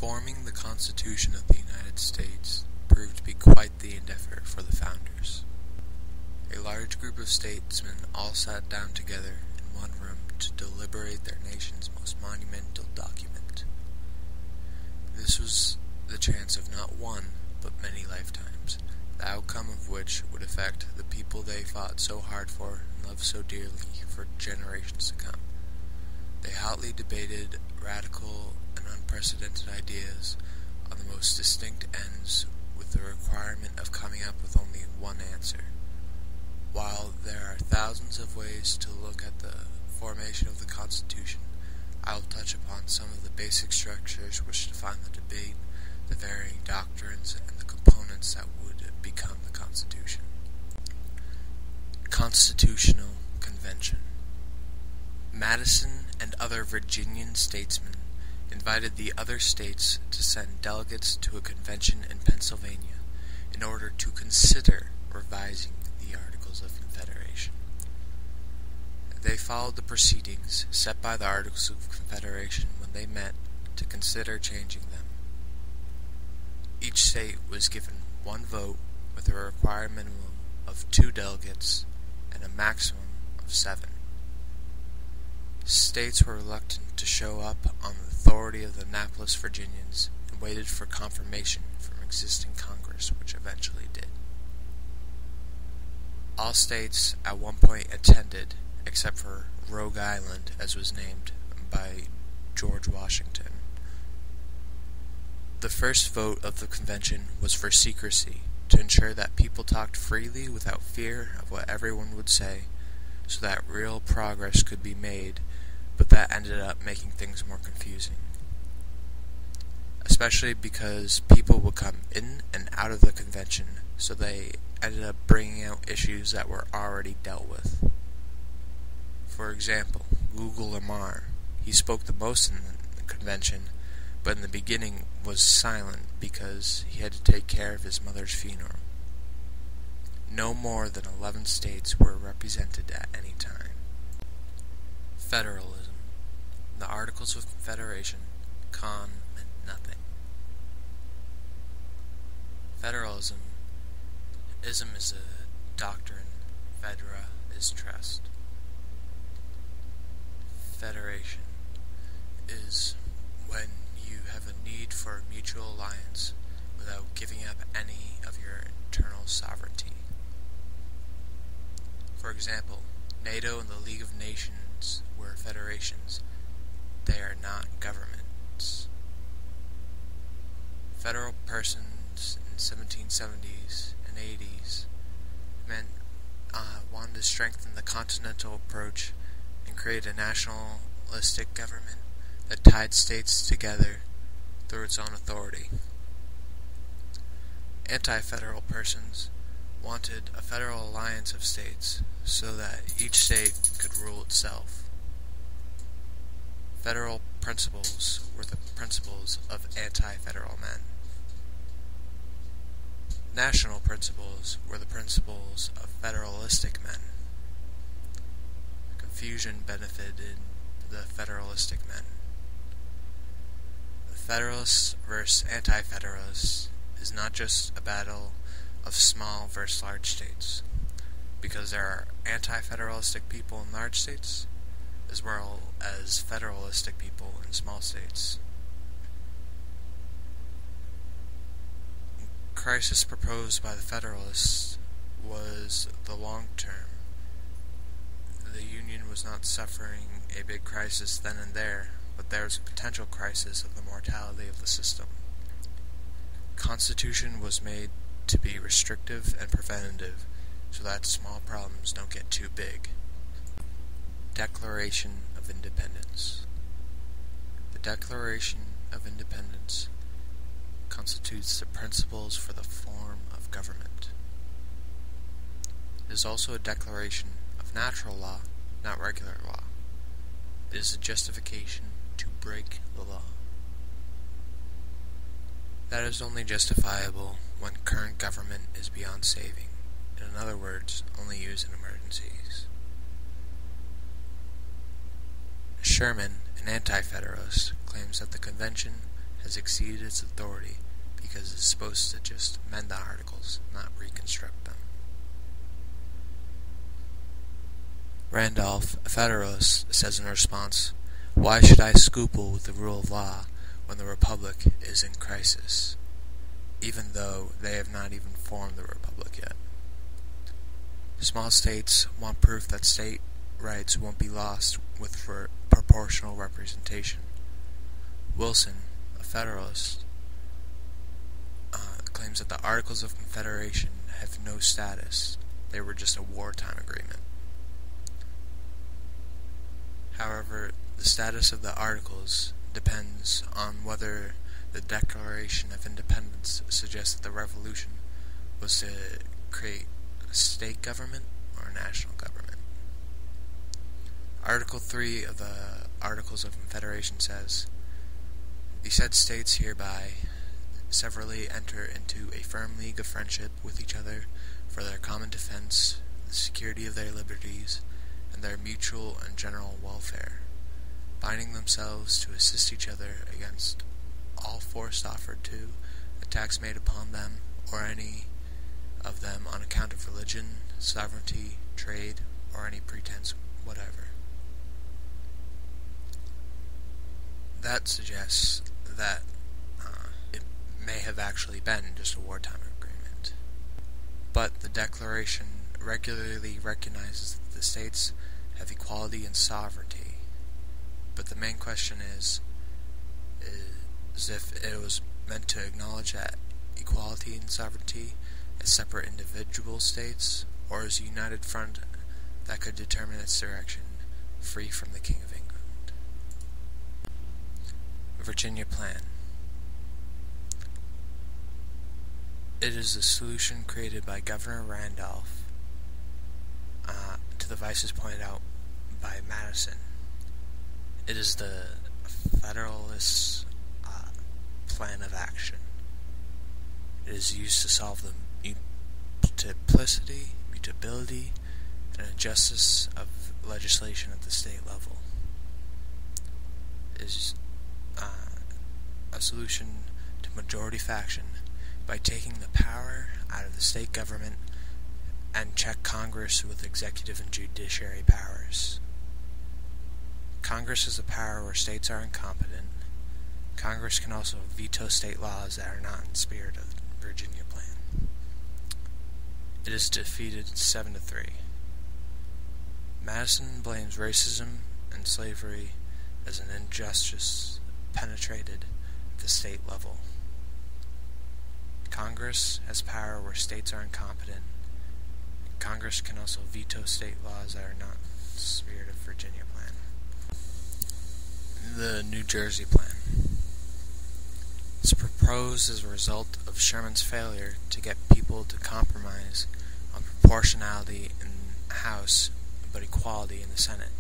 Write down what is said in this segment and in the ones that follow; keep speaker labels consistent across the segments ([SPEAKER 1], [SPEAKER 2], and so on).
[SPEAKER 1] Forming the Constitution of the United States proved to be quite the endeavor for the founders. A large group of statesmen all sat down together in one room to deliberate their nation's most monumental document. This was the chance of not one, but many lifetimes, the outcome of which would affect the people they fought so hard for and loved so dearly for generations to come. They hotly debated radical and unprecedented ideas on the most distinct ends, with the requirement of coming up with only one answer. While there are thousands of ways to look at the formation of the Constitution, I will touch upon some of the basic structures which define the debate, the varying doctrines, and the components that would become the Constitution. Constitutional Convention. Madison and other Virginian statesmen invited the other states to send delegates to a convention in Pennsylvania in order to consider revising the Articles of Confederation. They followed the proceedings set by the Articles of Confederation when they met to consider changing them. Each state was given one vote with a required minimum of 2 delegates and a maximum of 7. States were reluctant to show up on the authority of the Annapolis Virginians and waited for confirmation from existing Congress, which eventually did. All states at one point attended, except for Rogue Island, as was named by George Washington. The first vote of the convention was for secrecy, to ensure that people talked freely without fear of what everyone would say, so that real progress could be made, but that ended up making things more confusing. Especially because people would come in and out of the convention, so they ended up bringing out issues that were already dealt with. For example, Gugu Lamar. He spoke the most in the convention, but in the beginning was silent because he had to take care of his mother's funeral. No more than 11 states were represented at any time. Federalism. The Articles of Confederation, con meant nothing. Federalism. Ism is a doctrine, federa is trust. Federation is when you have a need for a mutual alliance without giving up any of your internal sovereignty. For example, NATO and the League of Nations were federations. They are not governments. Federal persons in the 1770s and 80s wanted to strengthen the continental approach and create a nationalistic government that tied states together through its own authority. Anti-federal persons wanted a federal alliance of states so that each state could rule itself. Federal principles were the principles of anti-federal men. National principles were the principles of federalistic men. Confusion benefited the federalistic men. The Federalists versus Anti-Federalists is not just a battle of small versus large states, because there are anti-federalistic people in large states, as well as federalistic people in small states. The crisis proposed by the Federalists was the long term. The Union was not suffering a big crisis then and there, but there was a potential crisis of the mortality of the system. The Constitution was made to be restrictive and preventative, so that small problems don't get too big. Declaration of Independence. The Declaration of Independence constitutes the principles for the form of government. It is also a declaration of natural law, not regular law. It is a justification to break the law. That is only justifiable when current government is beyond saving, in other words, only used in emergencies. Sherman, an anti-federalist, claims that the convention has exceeded its authority because it's supposed to just amend the articles, not reconstruct them. Randolph, a Federalist, says in response, "Why should I scruple with the rule of law when the Republic is in crisis, even though they have not even formed the Republic yet?" Small states want proof that state rights won't be lost with proportional representation. Wilson, a Federalist, claims that the Articles of Confederation have no status. They were just a wartime agreement. However, the status of the Articles depends on whether the Declaration of Independence suggests that the Revolution was to create a state government or a national government. Article 3 of the Articles of Confederation says, "The said states hereby severally enter into a firm league of friendship with each other for their common defense, the security of their liberties, and their mutual and general welfare, binding themselves to assist each other against all force offered to, attacks made upon them, or any of them on account of religion, sovereignty, trade, or any pretense whatever." That suggests that it may have actually been just a wartime agreement. But the Declaration regularly recognizes that the states have equality and sovereignty. But the main question is if it was meant to acknowledge that equality and sovereignty as separate individual states, or as a united front that could determine its direction, free from the King of England. Virginia Plan. It is a solution created by Governor Randolph to the vices pointed out by Madison. It is the Federalist plan of action. It is used to solve the multiplicity, mutability, and injustice of legislation at the state level. It is a solution to majority faction by taking the power out of the state government and check Congress with executive and judiciary powers. Congress is a power where states are incompetent. Congress can also veto state laws that are not in the spirit of the Virginia Plan. It is defeated 7-3. Madison blames racism and slavery as an injustice penetrated at the state level. Congress has power where states are incompetent. Congress can also veto state laws that are not in the spirit of Virginia Plan. The New Jersey Plan. It's proposed as a result of Sherman's failure to get people to compromise on proportionality in the House, but equality in the Senate.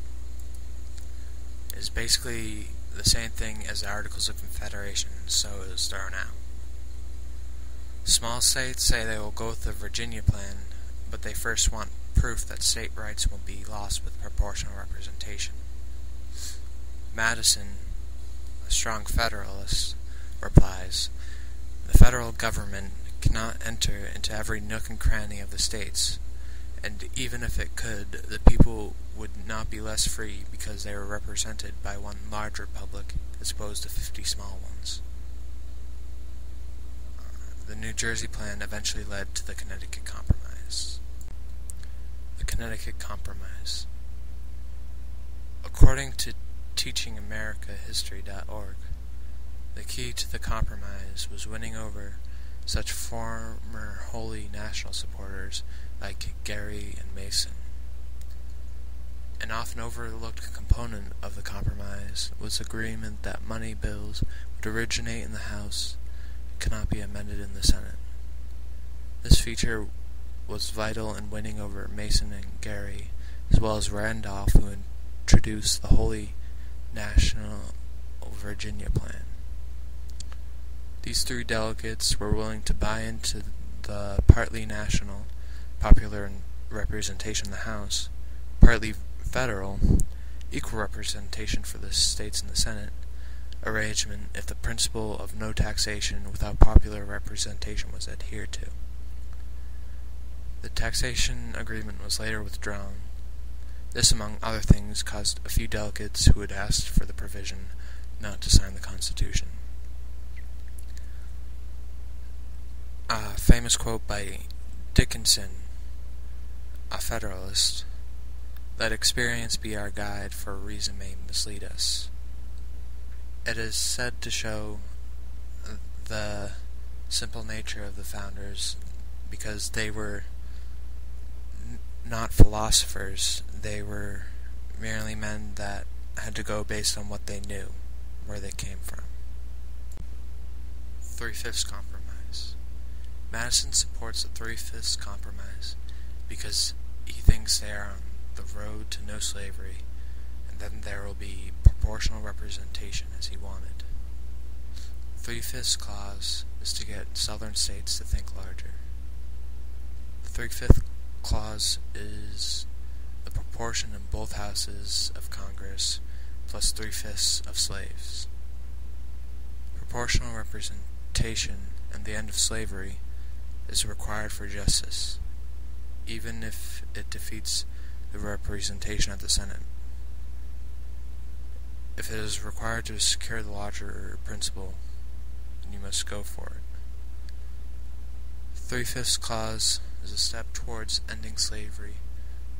[SPEAKER 1] It is basically the same thing as the Articles of Confederation, so it was thrown out. Small states say they will go with the Virginia Plan, but they first want proof that state rights will be lost with proportional representation. Madison, a strong Federalist, replies, "The federal government cannot enter into every nook and cranny of the states, and even if it could, the people would not be less free because they were represented by one large republic as opposed to 50 small ones." The New Jersey Plan eventually led to the Connecticut Compromise. The Connecticut Compromise. According to teachingamericahistory.org, the key to the compromise was winning over such former wholly national supporters like Gerry and Mason. An often overlooked component of the compromise was agreement that money bills would originate in the House and could not be amended in the Senate. This feature was vital in winning over Mason and Gerry, as well as Randolph, who introduced the wholly national Virginia Plan. These three delegates were willing to buy into the partly national, popular representation in the House, partly federal, equal representation for the states in the Senate, arrangement if the principle of no taxation without popular representation was adhered to. The taxation agreement was later withdrawn. This, among other things, caused a few delegates who had asked for the provision not to sign the Constitution. A famous quote by Dickinson, a Federalist: "Let experience be our guide, for reason may mislead us." It is said to show the simple nature of the founders, because they were not philosophers. They were merely men that had to go based on what they knew, where they came from. Three-Fifths Compromise. Madison supports the Three-Fifths Compromise because he thinks they are on the road to no slavery, and then there will be proportional representation as he wanted. Three-Fifths Clause is to get southern states to think larger. The Three-Fifths Clause is the proportion in both houses of Congress plus 3/5 of slaves. Proportional representation and the end of slavery is required for justice, even if it defeats the representation at the Senate. If it is required to secure the larger principle, then you must go for it. Three-Fifths Clause is a step towards ending slavery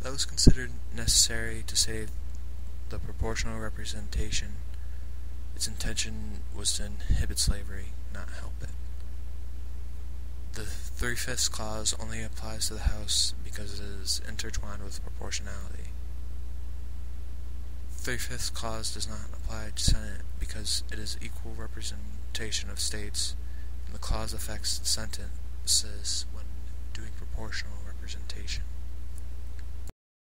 [SPEAKER 1] that was considered necessary to save the proportional representation. Its intention was to inhibit slavery, not help it. The Three-Fifths Clause only applies to the House because it is intertwined with proportionality. Three-Fifths Clause does not apply to Senate because it is equal representation of states, and the clause affects sentences when doing proportional representation.